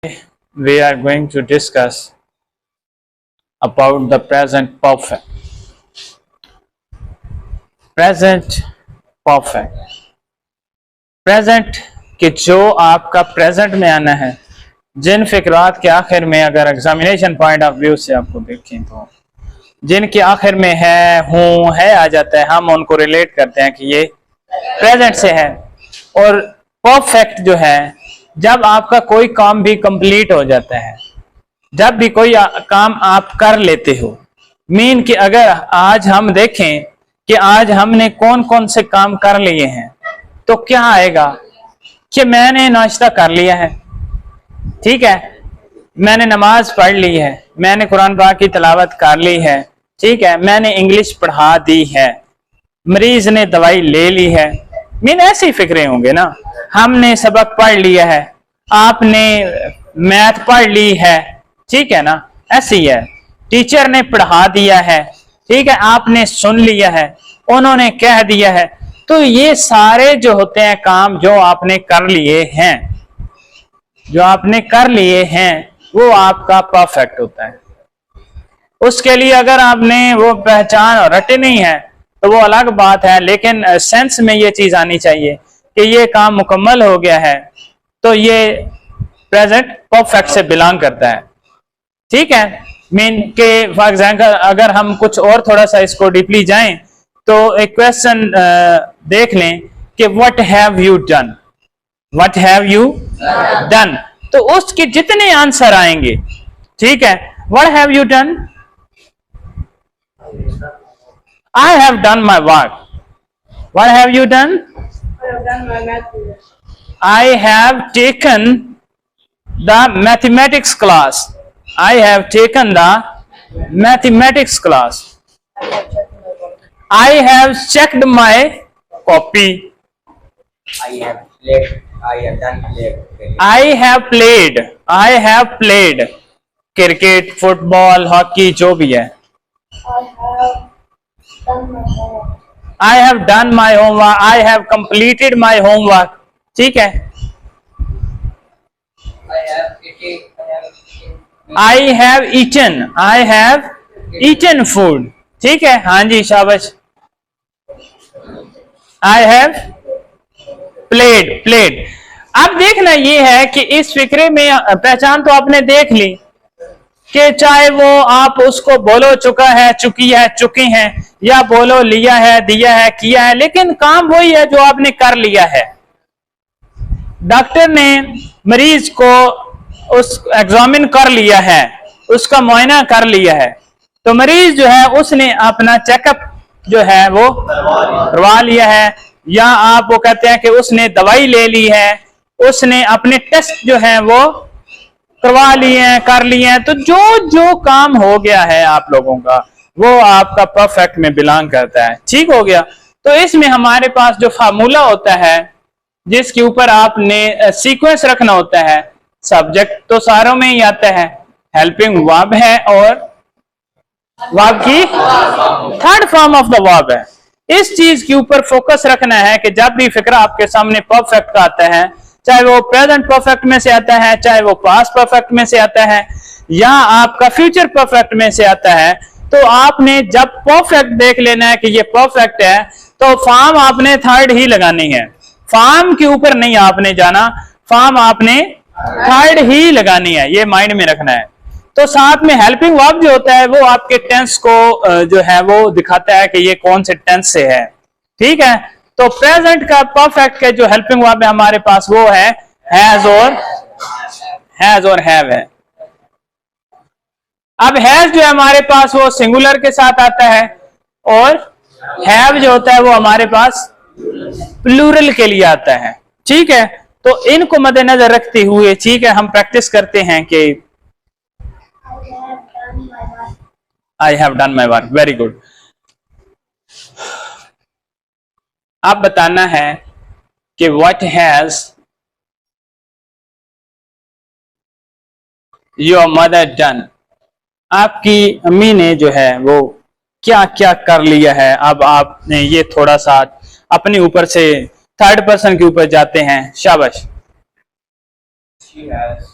We are going to discuss about the present perfect. Present perfect. Present कि जो आपका present में आना है, जिन फिक्रात के आखिर में अगर एग्जामिनेशन पॉइंट ऑफ व्यू से आपको देखें तो जिनके आखिर में है, हूँ, है आ जाता है, हम उनको रिलेट करते हैं कि ये प्रेजेंट से है। और परफेक्ट जो है, जब आपका कोई काम भी कंप्लीट हो जाता है, जब भी कोई काम आप कर लेते हो, मीन कि अगर आज हम देखें कि आज हमने कौन कौन से काम कर लिए हैं, तो क्या आएगा कि मैंने नाश्ता कर लिया है, ठीक है, मैंने नमाज पढ़ ली है, मैंने कुरान पाक की तिलावत कर ली है, ठीक है, मैंने इंग्लिश पढ़ा दी है, मरीज ने दवाई ले ली है। मीन ऐसी फिक्रें होंगे ना, हमने सबक पढ़ लिया है, आपने मैथ पढ़ ली है, ठीक है ना, ऐसी है, टीचर ने पढ़ा दिया है, ठीक है, आपने सुन लिया है, उन्होंने कह दिया है। तो ये सारे जो होते हैं काम जो आपने कर लिए हैं, जो आपने कर लिए हैं, वो आपका परफेक्ट होता है। उसके लिए अगर आपने वो पहचान रटे नहीं है तो वो अलग बात है, लेकिन सेंस में ये चीज आनी चाहिए कि ये काम मुकम्मल हो गया है, तो ये प्रेजेंट परफेक्ट से बिलोंग करता है, ठीक है। मीन के फॉर एग्जाम्पल अगर हम कुछ और थोड़ा सा इसको डीपली जाएं तो एक क्वेश्चन देख लें कि what have you done, what have you done, तो उसके जितने आंसर आएंगे, ठीक है, what have you done, I have done my work. What have you done? I have done my math. I have taken the mathematics class. I have taken the mathematics class. I have checked my copy. I have played. I have done played. I have played. I have played cricket, football, hockey, जो भी है. I have done my homework. I have done my homework. I have completed my homework. ठीक है. I have eaten. I have eaten. I have eaten food. ठीक है, हाँ जी, शाबाश. I have played. Played. अब देखना ये है कि इस फिक्रे में पहचान तो आपने देख ली कि चाहे वो आप उसको बोलो चुका है, चुकी है, चुके हैं, या बोलो लिया है, दिया है, किया है, लेकिन काम वही है जो आपने कर लिया है। डॉक्टर ने मरीज को उस एग्जामिन कर लिया है, उसका मुआयना कर लिया है, तो मरीज जो है उसने अपना चेकअप जो है वो करवा लिया है, या आप वो कहते हैं कि उसने दवाई ले ली है, उसने अपने टेस्ट जो है वो करवा लिए हैं, कर लिए हैं। तो जो जो काम हो गया है आप लोगों का, वो आपका परफेक्ट में बिलोंग करता है, ठीक हो गया। तो इसमें हमारे पास जो फार्मूला होता है, जिसके ऊपर आपने सीक्वेंस रखना होता है, सब्जेक्ट तो सारों में ही आता है, हेल्पिंग वर्ब है और वर्ब की third form of the verb है। इस चीज के ऊपर फोकस रखना है कि जब भी फिक्रा आपके सामने परफेक्ट का आता है, चाहे वो प्रेजेंट परफेक्ट में से आता है, चाहे वो पास्ट परफेक्ट में से आता है, या आपका फ्यूचर परफेक्ट में से आता है, तो आपने जब परफेक्ट देख लेना है कि ये परफेक्ट है, तो फॉर्म आपने थर्ड ही लगानी है, फॉर्म के ऊपर नहीं आपने जाना, फॉर्म आपने थर्ड ही लगानी है, ये माइंड में रखना है। तो साथ में हेल्पिंग वर्ब जो होता है वो आपके टेंस को जो है वो दिखाता है कि ये कौन से टेंस से है, ठीक है। तो प्रेजेंट का परफेक्ट का जो हेल्पिंग वर्ब है हमारे पास वो है हैज और हैव है। अब हैज जो है हमारे पास वो सिंगुलर के साथ आता है, और हैव जो होता है वो हमारे पास प्लूरल के लिए आता है, ठीक है। तो इनको मद्देनजर रखते हुए, ठीक है, हम प्रैक्टिस करते हैं कि I have done my work. Very good. अब बताना है कि what has your mother done? आपकी अम्मी ने जो है वो क्या क्या कर लिया है। अब आपने ये थोड़ा सा अपने ऊपर से थर्ड पर्सन के ऊपर जाते हैं, शाबाश। She has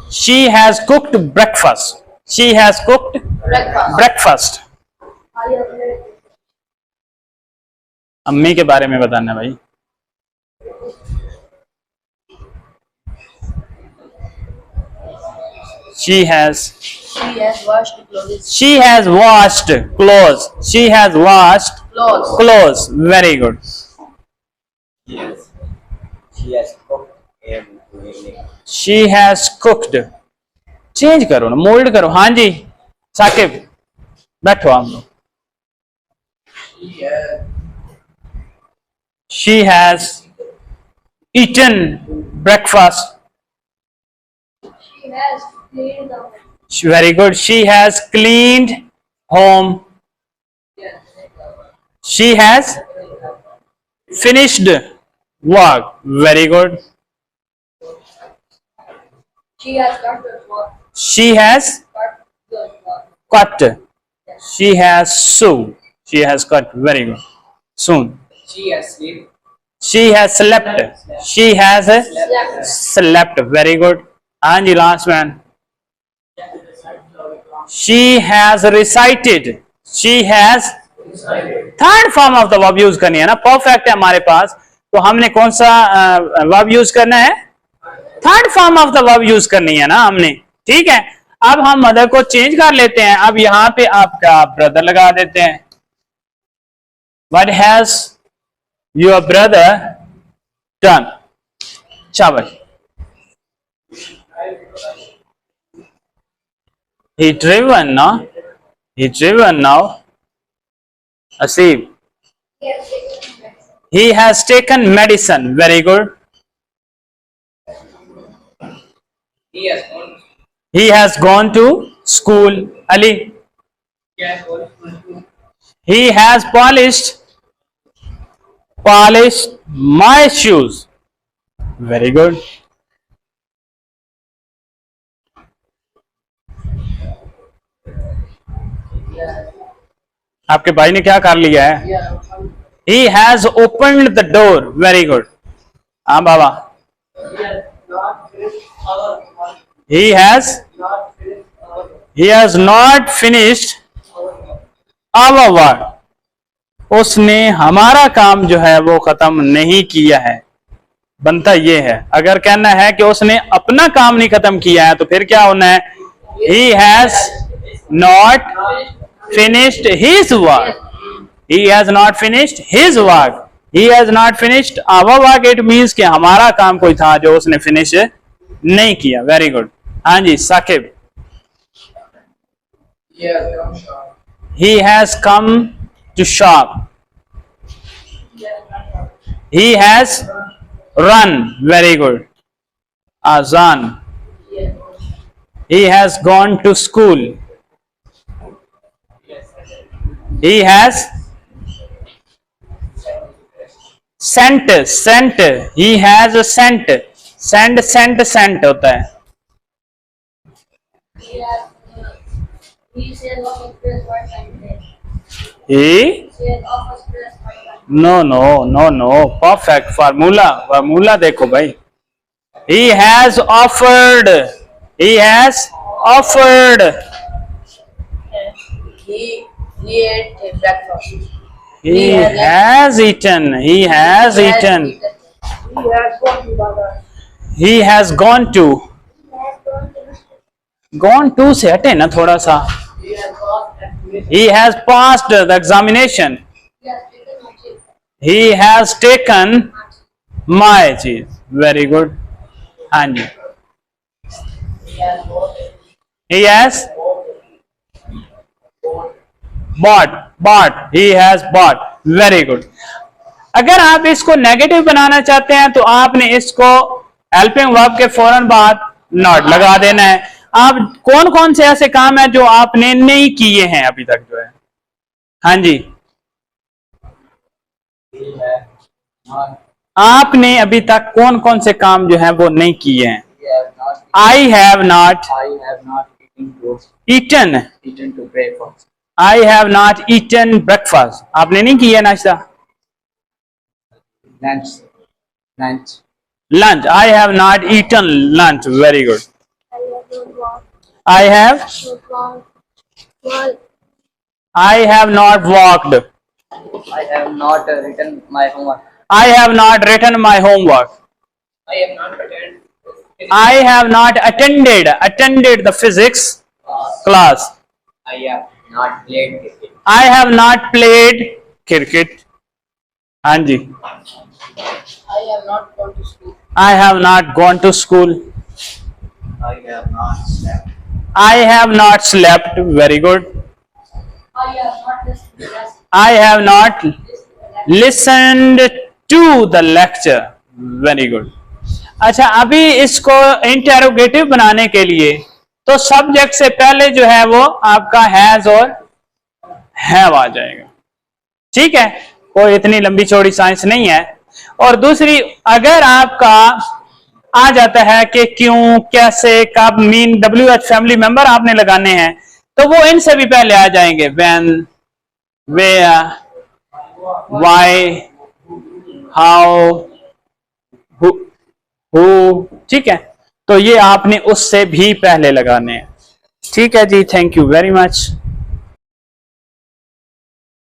She has cooked breakfast. She has cooked Breakfast. breakfast. I have read. अम्मी के बारे में बताना भाई. She has washed clothes. She has washed clothes. She has washed Clothes. clothes. Very good. Yes. She has cooked everything. She has cooked. Change करो ना, mould करो. हाँ जी साकिब, बैठो आप लोग. She has eaten breakfast. She has cleaned the home. Very good. She has cleaned home. She has finished work. Very good. She has cut the cloth. She has Cut the cloth. cut. She has sewn. She has cut. Very good. Sewn. She has slept. She has slept. She has Slept. slept. Very good. And the last one. She has recited. She has third form of the verb use करनी है ना. Perfect है हमारे पास, तो हमने कौन सा verb use करना है? Third form of the verb use करनी है ना हमने. ठीक है. अब हम मदर को चेंज कर लेते हैं. अब यहां पे आपका ब्रदर लगा देते हैं. What has your brother done? चावल. He driven, no? He driven now. Asif. He has taken medicine. Very good. He has gone. He has gone to school. Ali. He has gone. He has polished my shoes. Very good. आपके भाई ने क्या कर लिया है? He has opened the door. Very good. हाँ बाबा. He has not finished our work. उसने हमारा काम जो है वो खत्म नहीं किया है. बनता ये है. अगर कहना है कि उसने अपना काम नहीं खत्म किया है तो फिर क्या होना है? He has not finished his work. He has not finished his work. He has not finished our work. It means कि हमारा काम कोई था जो उसने फिनिश नहीं किया. Very good. हाँ जी Saqib. He has come to shop. He has run. Very good. Azan. He has gone to school. He has sent. He has sent. Sent होता है. He said office dress white and red. He Said office dress white and no. Perfect formula देखो भाई. He has offered. He has offered. he ate a breakfast. He has eaten. He has eaten. He has gone to Baba. He has gone to. Gone to से हटे ना थोड़ा सा. He has lost and He has passed the examination. he has taken my chief. He has taken my cheese. Very good. हाँ जी. He has bought. He has bought. He has bought. Very good. अगर आप इसको negative बनाना चाहते हैं तो आपने इसको helping verb के फौरन बाद नॉट लगा देना है. आप कौन कौन से ऐसे काम है जो आपने नहीं किए हैं अभी तक जो है? हाँ जी. He has not. आपने अभी तक कौन कौन से काम जो है वो नहीं किए हैं? He has not. I have not I have not eaten. eaten to breakfast. I have not eaten breakfast. आपने नहीं किया नाश्ता. Lunch. Lunch. I have not eaten lunch. Very good. I have not walked. I have not written my homework. I have not written my homework. I have not attended. I have not attended the physics class. I have not played cricket. I have not played cricket. हाँ जी. I have not gone to school. I have not gone to school. I have not slept. I have not slept. Very good. I have not listened to lessons. I have not listened to the lecture. Very good. अच्छा, अभी इसको interrogative बनाने के लिए तो subject से पहले जो है वो आपका हैज और हैव आ जाएगा. ठीक है, कोई इतनी लंबी चौड़ी साइंस नहीं है. और दूसरी, अगर आपका आ जाता है कि क्यों, कैसे, कब, मीन, WH फैमिली मेंबर आपने लगाने हैं तो वो इनसे भी पहले आ जाएंगे. When, where, why, how, who. ठीक है, तो ये आपने उससे भी पहले लगाने हैं. ठीक है जी, थैंक यू वेरी मच.